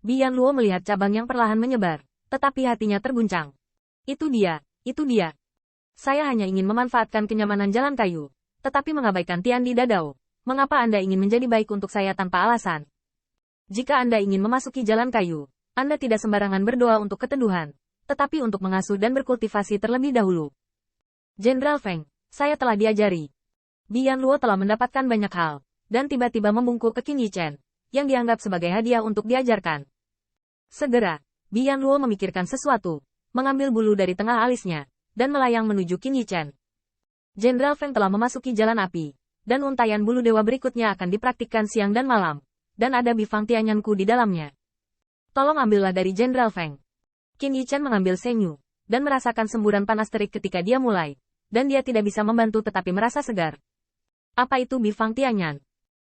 Bian Luo melihat cabang yang perlahan menyebar, tetapi hatinya terguncang. Itu dia, itu dia. Saya hanya ingin memanfaatkan kenyamanan jalan kayu, tetapi mengabaikan Tian di Dadao. Mengapa Anda ingin menjadi baik untuk saya tanpa alasan? Jika Anda ingin memasuki jalan kayu, Anda tidak sembarangan berdoa untuk keteduhan, tetapi untuk mengasuh dan berkultivasi terlebih dahulu. Jenderal Feng, saya telah diajari. Bian Luo telah mendapatkan banyak hal, dan tiba-tiba membungkuk ke Qin Yichen, yang dianggap sebagai hadiah untuk diajarkan. Segera, Bian Luo memikirkan sesuatu, mengambil bulu dari tengah alisnya, dan melayang menuju Qin Yichen. Jenderal Feng telah memasuki jalan api, dan untaian bulu dewa berikutnya akan dipraktikkan siang dan malam, dan ada Bifang Tianyanku di dalamnya. Tolong ambillah dari Jenderal Feng. Qin Yichen mengambil Senyu, dan merasakan semburan panas terik ketika dia mulai, dan dia tidak bisa membantu tetapi merasa segar. Apa itu Bifang Tianyan?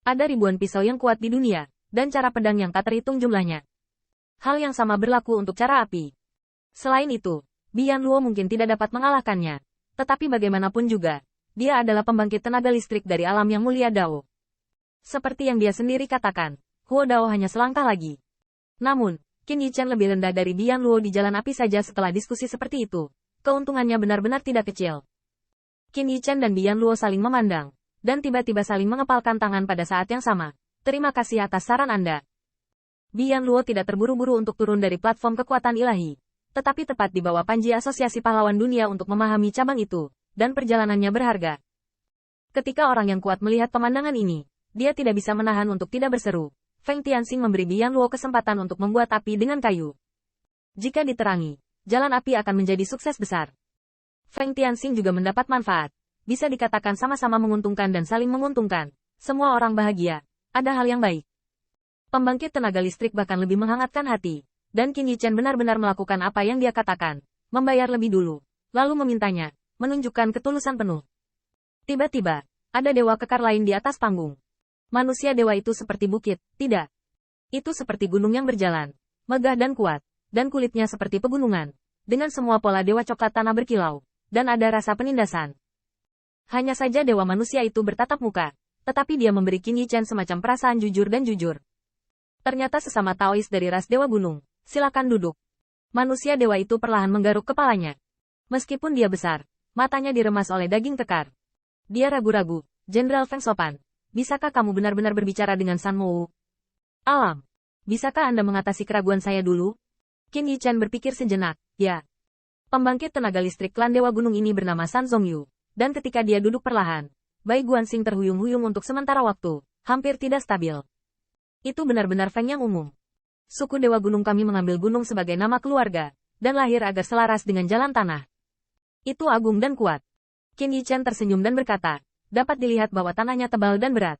Ada ribuan pisau yang kuat di dunia, dan cara pedang yang tak terhitung jumlahnya. Hal yang sama berlaku untuk cara api. Selain itu, Bian Luo mungkin tidak dapat mengalahkannya, tetapi bagaimanapun juga, dia adalah pembangkit tenaga listrik dari alam yang mulia Dao. Seperti yang dia sendiri katakan, Huo Dao hanya selangkah lagi. Namun, Qin Yichen lebih rendah dari Bian Luo di jalan api saja setelah diskusi seperti itu. Keuntungannya benar-benar tidak kecil. Qin Yichen dan Bian Luo saling memandang, dan tiba-tiba saling mengepalkan tangan pada saat yang sama. Terima kasih atas saran Anda. Bian Luo tidak terburu-buru untuk turun dari platform kekuatan ilahi, tetapi tepat di bawah panji Asosiasi Pahlawan Dunia untuk memahami cabang itu, dan perjalanannya berharga. Ketika orang yang kuat melihat pemandangan ini, dia tidak bisa menahan untuk tidak berseru. Feng Tianxing memberi Bian Luo kesempatan untuk membuat api dengan kayu. Jika diterangi, jalan api akan menjadi sukses besar. Feng Tianxing juga mendapat manfaat. Bisa dikatakan sama-sama menguntungkan dan saling menguntungkan. Semua orang bahagia. Ada hal yang baik. Pembangkit tenaga listrik bahkan lebih menghangatkan hati. Dan Qin Yichen benar-benar melakukan apa yang dia katakan. Membayar lebih dulu. Lalu memintanya, menunjukkan ketulusan penuh. Tiba-tiba, ada dewa kekar lain di atas panggung. Manusia dewa itu seperti bukit, tidak. Itu seperti gunung yang berjalan, megah dan kuat, dan kulitnya seperti pegunungan, dengan semua pola dewa coklat tanah berkilau, dan ada rasa penindasan. Hanya saja dewa manusia itu bertatap muka, tetapi dia memberi Qin Yichen semacam perasaan jujur dan jujur. Ternyata sesama Taois dari ras dewa gunung, silakan duduk. Manusia dewa itu perlahan menggaruk kepalanya. Meskipun dia besar, matanya diremas oleh daging kekar. Dia ragu-ragu, Jenderal Feng sopan. Bisakah kamu benar-benar berbicara dengan San Mou? Alam. Bisakah Anda mengatasi keraguan saya dulu? Qin Yichen berpikir sejenak, ya. Pembangkit tenaga listrik klan Dewa Gunung ini bernama San Zongyu, dan ketika dia duduk perlahan, Bai Guanxing terhuyung-huyung untuk sementara waktu, hampir tidak stabil. Itu benar-benar Feng yang umum. Suku Dewa Gunung kami mengambil gunung sebagai nama keluarga, dan lahir agar selaras dengan jalan tanah. Itu agung dan kuat. Qin Yichen tersenyum dan berkata, dapat dilihat bahwa tanahnya tebal dan berat.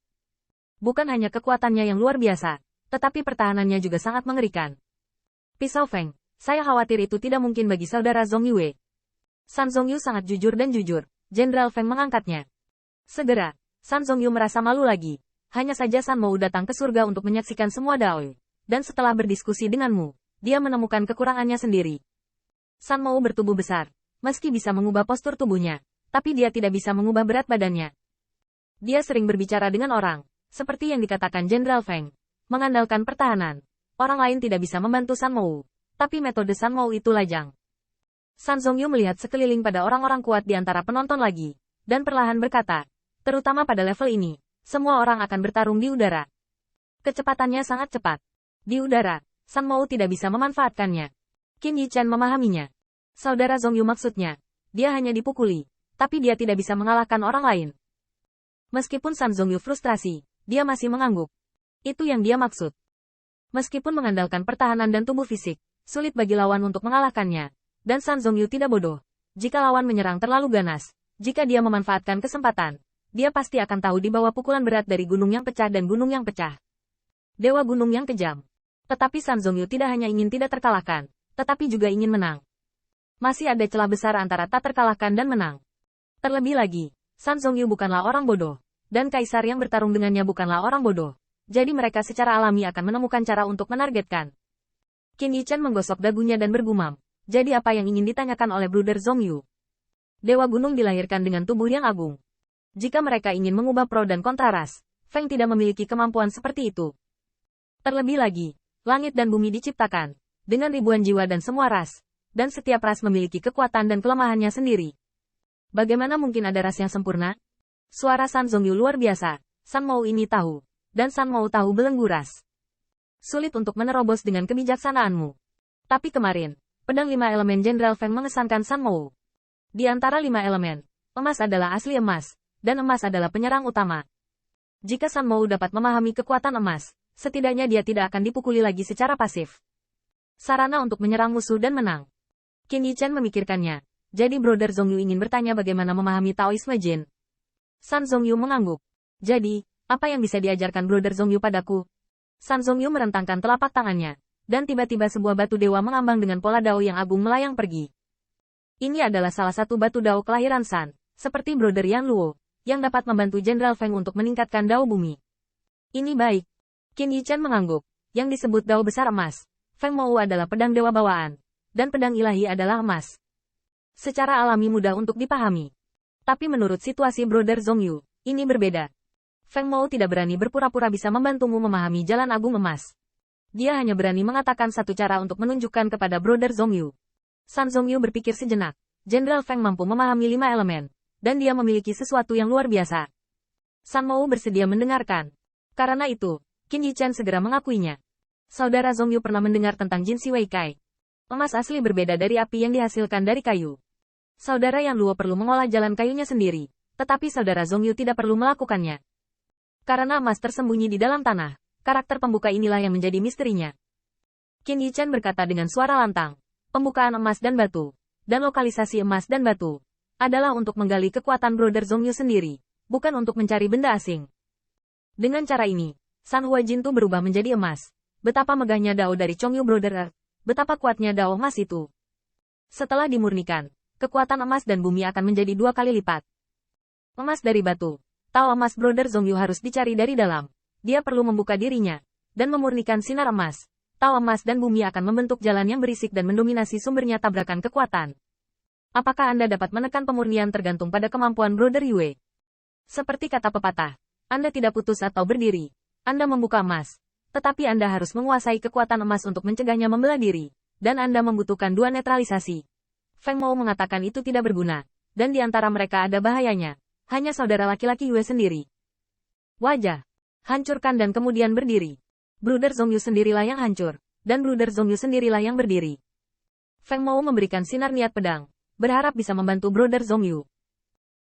Bukan hanya kekuatannya yang luar biasa, tetapi pertahanannya juga sangat mengerikan. Pisau Feng, saya khawatir itu tidak mungkin bagi saudara Zong Yue. San Zongyu sangat jujur dan jujur, Jenderal Feng mengangkatnya. Segera, San Zongyu merasa malu lagi. Hanya saja San Mou datang ke surga untuk menyaksikan semua Daoi. Dan setelah berdiskusi denganmu, dia menemukan kekurangannya sendiri. San Mou bertubuh besar, meski bisa mengubah postur tubuhnya, tapi dia tidak bisa mengubah berat badannya. Dia sering berbicara dengan orang, seperti yang dikatakan Jenderal Feng, mengandalkan pertahanan. Orang lain tidak bisa membantu San Mou, tapi metode San Mou itu lajang. San Zongyu melihat sekeliling pada orang-orang kuat di antara penonton lagi, dan perlahan berkata, terutama pada level ini, semua orang akan bertarung di udara. Kecepatannya sangat cepat. Di udara, San Mou tidak bisa memanfaatkannya. Qin Yichen memahaminya. Saudara Zongyu maksudnya, dia hanya dipukuli, tapi dia tidak bisa mengalahkan orang lain. Meskipun San Zongyu frustrasi, dia masih mengangguk. Itu yang dia maksud. Meskipun mengandalkan pertahanan dan tubuh fisik, sulit bagi lawan untuk mengalahkannya. Dan San Zongyu tidak bodoh. Jika lawan menyerang terlalu ganas, jika dia memanfaatkan kesempatan, dia pasti akan tahu di bawah pukulan berat dari gunung yang pecah dan gunung yang pecah. Dewa gunung yang kejam. Tetapi San Zongyu tidak hanya ingin tidak terkalahkan, tetapi juga ingin menang. Masih ada celah besar antara tak terkalahkan dan menang. Terlebih lagi, San Zongyu bukanlah orang bodoh. Dan kaisar yang bertarung dengannya bukanlah orang bodoh. Jadi mereka secara alami akan menemukan cara untuk menargetkan. Qin Yichen menggosok dagunya dan bergumam. Jadi apa yang ingin ditanyakan oleh Bruder Zongyu? Dewa gunung dilahirkan dengan tubuh yang agung. Jika mereka ingin mengubah pro dan kontra ras, Feng tidak memiliki kemampuan seperti itu. Terlebih lagi, Langit dan bumi diciptakan, dengan ribuan jiwa dan semua ras, dan setiap ras memiliki kekuatan dan kelemahannya sendiri. Bagaimana mungkin ada ras yang sempurna? Suara San Zongyu luar biasa, San Mou ini tahu, dan San Mou tahu belenggu ras. Sulit untuk menerobos dengan kebijaksanaanmu. Tapi kemarin, pedang 5 elemen Jenderal Feng mengesankan San Mou. Di antara 5 elemen, emas adalah asli emas, dan emas adalah penyerang utama. Jika San Mou dapat memahami kekuatan emas, setidaknya dia tidak akan dipukuli lagi secara pasif. Sarana untuk menyerang musuh dan menang. Qin Yichen memikirkannya. Jadi Brother Zongyu ingin bertanya bagaimana memahami Taoisme Jin. San Zongyu mengangguk. Jadi, apa yang bisa diajarkan Brother Zongyu padaku? San Zongyu merentangkan telapak tangannya, dan tiba-tiba sebuah batu dewa mengambang dengan pola dao yang agung melayang pergi. Ini adalah salah satu batu dao kelahiran San, seperti Brother Yan Luo, yang dapat membantu Jenderal Feng untuk meningkatkan dao bumi. Ini baik. Qin Yichen mengangguk. Yang disebut dao besar emas, Feng Mou adalah pedang dewa bawaan, dan pedang ilahi adalah emas. Secara alami mudah untuk dipahami. Tapi menurut situasi Brother Zongyu, ini berbeda. Feng Mou tidak berani berpura-pura bisa membantumu memahami jalan agung emas. Dia hanya berani mengatakan satu cara untuk menunjukkan kepada Brother Zongyu. San Zongyu berpikir sejenak. Jenderal Feng mampu memahami 5 elemen, dan dia memiliki sesuatu yang luar biasa. San Mou bersedia mendengarkan. Karena itu, Qin Yichen segera mengakuinya. Saudara Zongyu pernah mendengar tentang Jin Si Wei Kai. Emas asli berbeda dari api yang dihasilkan dari kayu. Saudara Yan Luo perlu mengolah jalan kayunya sendiri, tetapi saudara Zongyu tidak perlu melakukannya. Karena emas tersembunyi di dalam tanah, karakter pembuka inilah yang menjadi misterinya. Qin Yichen berkata dengan suara lantang, pembukaan emas dan batu, dan lokalisasi emas dan batu, adalah untuk menggali kekuatan Brother Zongyu sendiri, bukan untuk mencari benda asing. Dengan cara ini, San Hua Jintu berubah menjadi emas. Betapa megahnya dao dari Chongyu Brother Earth, betapa kuatnya dao emas itu. Setelah dimurnikan, kekuatan emas dan bumi akan menjadi 2 kali lipat. Emas dari batu. Tao emas Brother Zongyu harus dicari dari dalam. Dia perlu membuka dirinya, dan memurnikan sinar emas. Tao emas dan bumi akan membentuk jalan yang berisik dan mendominasi sumbernya tabrakan kekuatan. Apakah Anda dapat menekan pemurnian tergantung pada kemampuan Brother Yue? Seperti kata pepatah, Anda tidak putus atau berdiri. Anda membuka emas. Tetapi Anda harus menguasai kekuatan emas untuk mencegahnya membela diri. Dan Anda membutuhkan 2 netralisasi. Feng Mou mengatakan itu tidak berguna. Dan di antara mereka ada bahayanya. Hanya saudara laki-laki Yue sendiri. Wajah. Hancurkan dan kemudian berdiri. Brother Zongyu sendirilah yang hancur. Dan Brother Zongyu sendirilah yang berdiri. Feng Mou memberikan sinar niat pedang. Berharap bisa membantu Brother Zongyu.